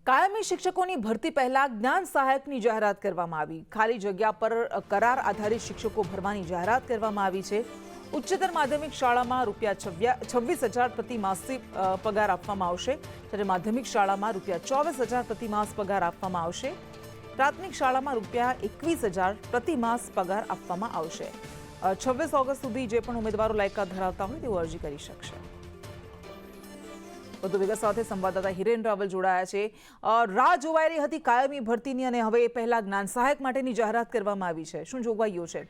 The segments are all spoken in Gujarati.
કાયમી શિક્ષકોની ભરતી પહેલા જ્ઞાન સહાયકની જાહેરાત કરવામાં આવી। ખાલી જગ્યા પર કરાર આધારિત શિક્ષકો ભરવાની જાહેરાત કરવામાં આવી છે। ઉચ્ચતર માધ્યમિક શાળામાં ₹26,000 પ્રતિ માસથી પગાર આપવામાં આવશે, જ્યારે માધ્યમિક શાળામાં ₹24,000 પ્રતિ માસ પગાર આપવામાં આવશે। પ્રાથમિક શાળામાં ₹21,000 પ્રતિ માસ પગાર આપવામાં આવશે। 26 ઓગસ્ટ સુધી જે પણ ઉમેદવારો લાયકાત ધરાવતા હોય તેઓ અરજી કરી શકશે। વધુ વિગત સાથે સંવાદદાતા હિરેન રાવલ જોડાયા છે। રાહ જોવાઈ રહી હતી કાયમી ભરતીની અને હવે પહેલા જ્ઞાન સહાયક માટેની જાહેરાત કરવામાં આવી છે। શું જોગવાઈઓ છે?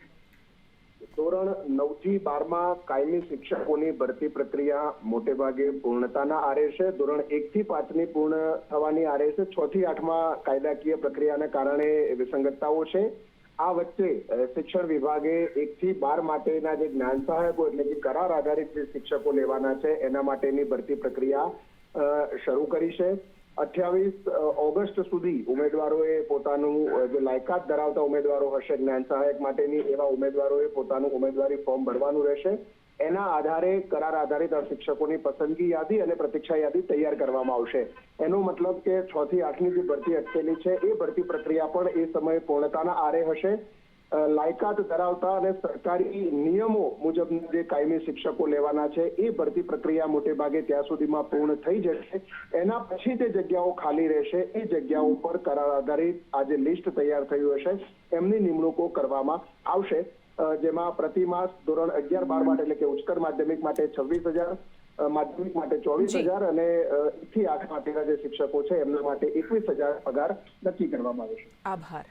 ધોરણ 9 થી 12માં કાયમી શિક્ષકોની ભરતી પ્રક્રિયા મોટે ભાગે પૂર્ણતાના આરે છે। ધોરણ 1 થી 5ની પૂર્ણ થવાની આરે છે। 6 થી 8માં કાયદાકીય પ્રક્રિયાને કારણે વિસંગતતાઓ છે। આ વચ્ચે શિક્ષણ વિભાગે 1 થી 12 માટેના જે જ્ઞાન સહાયકો એટલે કે કરાર આધારિત જે શિક્ષકો લેવાના છે એના માટેની ભરતી પ્રક્રિયા શરૂ કરી છે। 28 ઓગસ્ટ સુધી ઉમેદવારોએ પોતાનું જે લાયકાત ધરાવતા ઉમેદવારો હશે જ્ઞાન સહાયક માટેની એવા ઉમેદવારોએ પોતાનું ઉમેદવારી ફોર્મ ભરવાનું રહેશે। એના આધારે કરાર આધારિત શિક્ષકોની પસંદગી યાદી અને પ્રતીક્ષા યાદી તૈયાર કરવામાં આવશે। એનો મતલબ કે 6 થી 8ની જે ભરતી અટકેલી છે એ ભરતી પ્રક્રિયા પણ એ સમયે પૂર્ણતાના આરે હશે। લાયકાત ધરાવતા અને સરકારી નિયમો મુજબના જે કાયમી શિક્ષકો લેવાના છે એ ભરતી પ્રક્રિયા મોટે ભાગે ત્યાં સુધીમાં પૂર્ણ થઈ જશે। એના પછી જે જગ્યાઓ ખાલી રહેશે એ જગ્યાઓ પર કરાર આધારિત આ જે લિસ્ટ તૈયાર થયું હશે એમની નિમણૂકો કરવામાં આવશે, જેમાં પ્રતિ માસ ધોરણ 11-12 માટે એટલે કે ઉચ્ચતર માધ્યમિક માટે 26,000, માધ્યમિક માટે 24,000 અને 1 થી 8 માટેના જે શિક્ષકો છે એમના માટે 21,000 પગાર નક્કી કરવામાં આવે છે। આભાર।